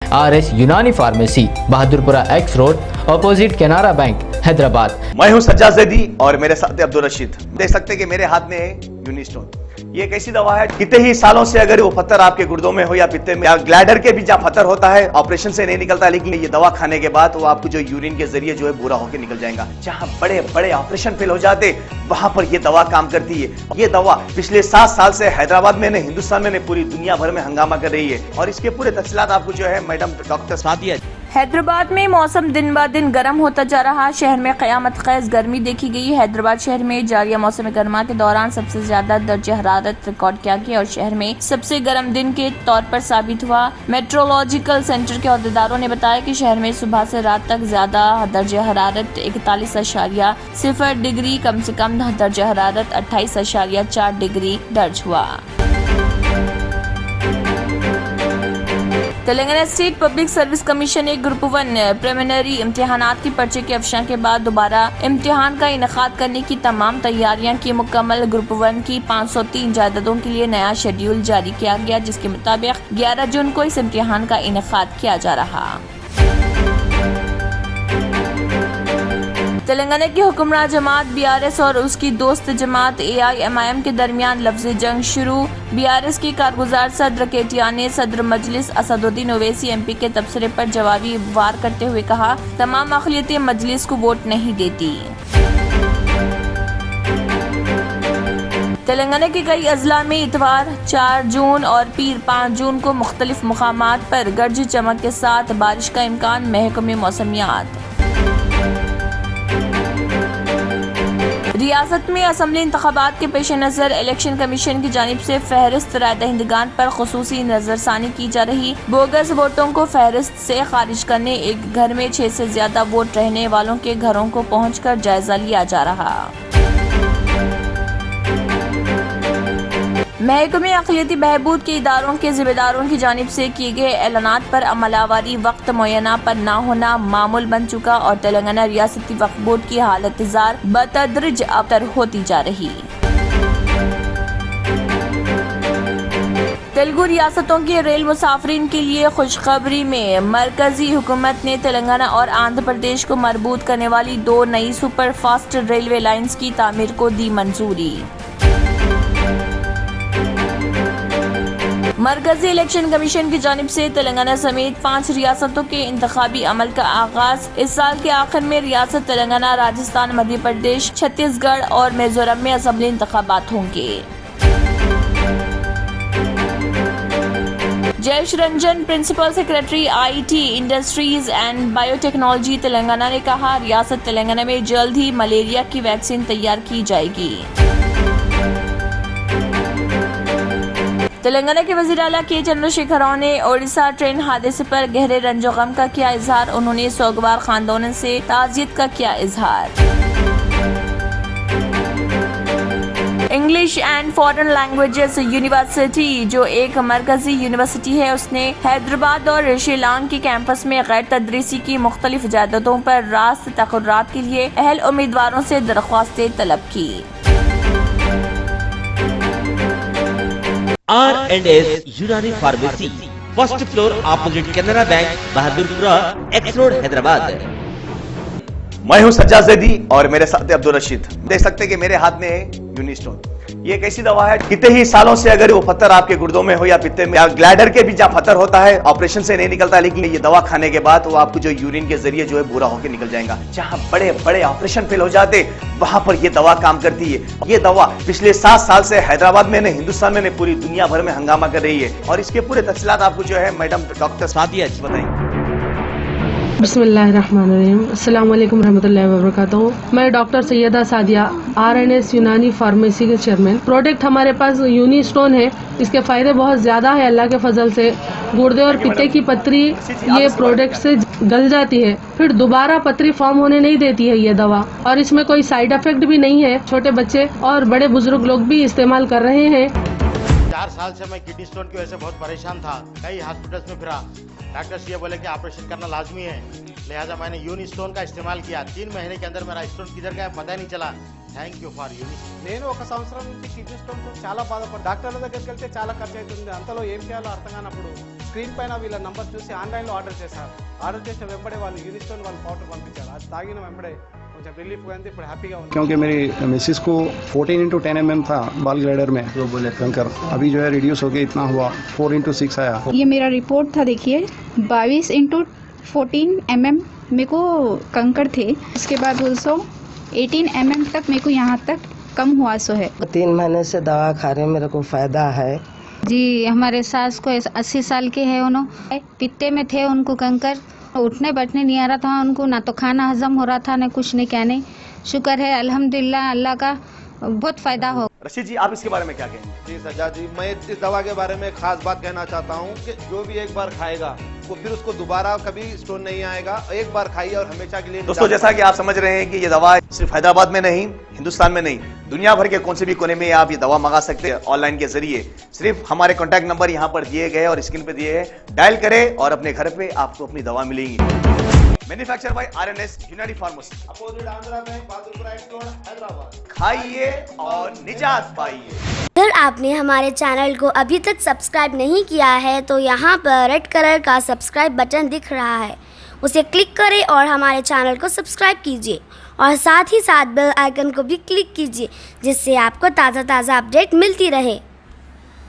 RS यूनानी pharmacy, Bahadurpura X road, opposite Canara bank, Hyderabad. मैं हूं सज्जाद ज़ैदी और मेरे साथ अब्दुल रशीद। देख सकते हैं कि मेरे हाथ में है यूनिस्टोन। ये एक ऐसी दवा है, कितने ही सालों से अगर वो पत्थर आपके गुर्दों में हो या पित्ते में या ग्लैडर के भी जहाँ पत्थर होता है, ऑपरेशन से नहीं निकलता, लेकिन ये दवा खाने के बाद वो आपको जो यूरिन के जरिए जो है बुरा होकर निकल जाएगा। जहाँ बड़े बड़े ऑपरेशन फेल हो जाते, वहां पर ये दवा काम करती है। ये दवा पिछले 7 साल से हैदराबाद में, हिंदुस्तान में, पूरी दुनिया भर में हंगामा कर रही है। और इसके पूरे तफसीलात आपको जो है मैडम डॉक्टर सादिया। हैदराबाद में मौसम दिन ब दिन गर्म होता जा रहा। शहर में क़यामत ख़ैज़ गर्मी देखी गई। हैदराबाद शहर में जारिया मौसम गर्मा के दौरान सबसे ज्यादा दर्जे हरारत रिकॉर्ड किया गया और शहर में सबसे गर्म दिन के तौर पर साबित हुआ। मेट्रोलॉजिकल सेंटर के अहदेदारों ने बताया कि शहर में सुबह से रात तक ज्यादा दर्जे हरारत 41.0 डिग्री, कम से कम दर्जे हरारत 28.4 डिग्री दर्ज हुआ। Telangana state public service commission ने ग्रुप 1 प्रिलिमिनरी इम्तिहानात की पर्चे के अफशा के बाद दोबारा इम्तिहान का इनेकाद करने की तमाम तैयारियां की मुकम्मल। ग्रुप 1 की 503 जायदादों के लिए नया शेड्यूल जारी किया गया, जिसके मुताबिक 11 जून को इस इम्तिहान का इनेकाद किया जा रहा। तेलंगाना की हुक्मरान जमात BRS और उसकी दोस्त जमात AIMIM के दरमियान लफ्ज़ी जंग शुरू। BRS की कारगुजार सदर केटिया ने सदर मजलिस असदुद्दीन ओवैसी MP के तबसरे पर जवाबी वार करते हुए कहा, तमाम अक़लियतें मजलिस को वोट नहीं देती। तेलंगाना के कई अजला में इतवार 4 जून और पीर 5 जून को मुख्तलिफ मुकामात पर गरज चमक के साथ बारिश का इम्कान। महकमे मौसमियात। रियासत में असम्बली इंतखाबात के पेश नज़र इलेक्शन कमीशन की जानिब से फहरिस्त राय दहिंदगान पर खुसूसी नजरसानी की जा रही। बोगस वोटों को फहरिस्त से खारिज करने एक घर में 6 से ज्यादा वोट रहने वालों के घरों को पहुंचकर जायजा लिया जा रहा। महकमे अक़लियती बहबूद के इदारों के ज़िम्मेदारों की जानिब से किए गए ऐलानात पर अमलावरी वक्त मुय्यना पर न होना मामूल बन चुका और तेलंगाना रियासती वक्फ बोर्ड की हालत जार बतदरिज अबतर होती जा रही। तेलुगु रियासतों के रेल मुसाफिरीन के लिए खुशखबरी में मरकजी हुकूमत ने तेलंगाना और आंध्र प्रदेश को मरबूत करने वाली 2 नई सुपर फास्ट रेलवे लाइन्स की तामीर को दी मंजूरी। मरकजी इलेक्शन कमीशन की जानिब से तेलंगाना समेत 5 रियासतों के इंतखाबी अमल का आगाज। इस साल के आखिर में रियासत तेलंगाना, राजस्थान, मध्य प्रदेश, छत्तीसगढ़ और मिजोरम में असम्बली इंतखाबात होंगे। Jayesh Ranjan, principal secretary IT industries and biotechnology Telangana ने कहा, रियासत तेलंगाना में जल्द ही मलेरिया की वैक्सीन तैयार की जाएगी। तेलंगाना के वज़ीर आला के चंद्रशेखर राव ने ओडिशा ट्रेन हादसे पर गहरे रंजो गम का किया इजहार। उन्होंने सोगवार खानदानों से ताज़ियत का किया इजहार। English and foreign languages university, जो एक मरकजी यूनिवर्सिटी है, उसने हैदराबाद और शिलांग के कैंपस में गैर तदरीसी की मुख्तलिफ जायदादों पर रास्त तकर्रात के लिए अहल उम्मीदवारों से दरख्वास्तें तलब की। R&S यूनानी pharmacy, first floor, opposite Canara bank, Bahadurpura X road, Hyderabad. मैं हूं सज्जाद ज़ैदी और मेरे साथ अब्दुल रशीद। देख सकते हैं कि मेरे हाथ में है यूनिस्टोन। ये एक ऐसी दवा है, कितने ही सालों से अगर वो पत्थर आपके गुर्दों में हो या पित्ते में या ग्लैडर के भी जहाँ पत्थर होता है, ऑपरेशन से नहीं निकलता, लेकिन ये दवा खाने के बाद वो आपको जो यूरिन के जरिए जो है बुरा होकर निकल जाएगा। जहाँ बड़े बड़े ऑपरेशन फेल हो जाते, वहां पर ये दवा काम करती है। ये दवा पिछले 7 साल से हैदराबाद में, हिंदुस्तान में, पूरी दुनिया भर में हंगामा कर रही है। और इसके पूरे तफसीलात आपको जो है मैडम डॉक्टर सादिया बताएंगे। बिस्मिल्लाहिर्रहमानिर्रहीम, अस्सलाम वालेकुम रहमतुल्लाहि व बरकातहू। मैं डॉक्टर सैयदा सादिया, RNS यूनानी फार्मेसी के चेयरमैन। प्रोडक्ट हमारे पास यूनिस्टोन है। इसके फायदे बहुत ज्यादा है अल्लाह के फजल से। गुर्दे और पित्ते की पथरी ये प्रोडक्ट से गल जाती है, फिर दोबारा पथरी फॉर्म होने नहीं देती है ये दवा। और इसमें कोई साइड इफेक्ट भी नहीं है। छोटे बच्चे और बड़े बुजुर्ग लोग भी इस्तेमाल कर रहे हैं। 4 साल से मैं किडनी स्टोन की वजह से बहुत परेशान था। कई हॉस्पिटल्स में फिरा, डॉक्टर्स ये बोले कि ऑपरेशन करना लाजमी है, लिहाजा मैंने यूनिस्टोन का इस्तेमाल किया। 3 महीने के अंदर मेरा स्टोन किधर गया पता ही नहीं चला। థ్యాంక్ యూ ఫర్ యూనిస్టోన్. నేను 1 సంవత్సరం నుంచి కిడ్నీ స్టోన్తో చాలా బాధపడ్డా. డాక్టర్ల దగ్గరికి వెళ్తే చాలా ఖర్చు అవుతుంది. అంతలో ఏం చేయాలో అర్థం కానప్పుడు స్క్రీన్ పైన వీళ్ళ నంబర్ చూసి ఆన్లైన్లో ఆర్డర్ చేశారు. ఆర్డర్ చేసిన వెంబడే వాళ్ళు యూనిస్టోన్ వాళ్ళు పౌడర్ పంపించారు. అది తాగిన వెంబడే కొంచెం రిలీఫ్గా ఉంది, ఇప్పుడు హ్యాపీగా ఉంది. क्योंकि मेरी मिसिस को 14x10 mm था बाल ग्लाइडर में, जो बोले कंकर, अभी जो है रिड्यूस हो गया, इतना हुआ 4x6 आया. ये मेरा रिपोर्ट था, देखिए 22x14 mm मेरे को कंकड़ थे. उसके बाद 18 mm तक मेरे को यहाँ तक कम हुआ सो है. 3 महीने से दवा खा रहे हैं, मेरे को फायदा है जी. हमारे सास को 80 साल के है, उन्होंने पित्ते में थे, उनको कंकर, उठने बैठने नहीं आ रहा था उनको, ना तो खाना हजम हो रहा था, ना कुछ नहीं कहने. शुक्र है अल्हम्दुलिल्लाह, अल्लाह का बहुत फायदा हो. रशीद जी, आप इसके बारे में क्या कहेंगे? जी सज्जाद जी, मैं इस दवा के बारे में खास बात कहना चाहता हूँ कि जो भी एक बार खाएगा वो फिर उसको दोबारा कभी स्टोन नहीं आएगा. एक बार खाइए और हमेशा के लिए. दोस्तों, जैसा कि आप समझ रहे हैं कि ये दवा सिर्फ हैदराबाद में नहीं, हिंदुस्तान में नहीं, दुनिया भर के कौन से भी कोने में आप ये दवा मंगा सकते हैं ऑनलाइन के जरिए. सिर्फ हमारे कॉन्टैक्ट नंबर यहाँ पर दिए गए और स्क्रीन पे दिए हैं, डायल करें और अपने घर पे आपको अपनी दवा मिलेगी. मैन्युफैक्चर बाय RNS यूनानी pharmacy, opposite Andhra bank, Bahadurpura x road, Hyderabad. खाइए और निजात पाइए. अगर आपने हमारे चैनल को अभी तक सब्सक्राइब नहीं किया है तो यहाँ पर रेड कलर का सब्सक्राइब बटन दिख रहा है, उसे क्लिक करें और हमारे चैनल को सब्सक्राइब कीजिए और साथ ही साथ बेल आइकन को भी क्लिक कीजिए, जिससे आपको ताज़ा अपडेट मिलती रहे.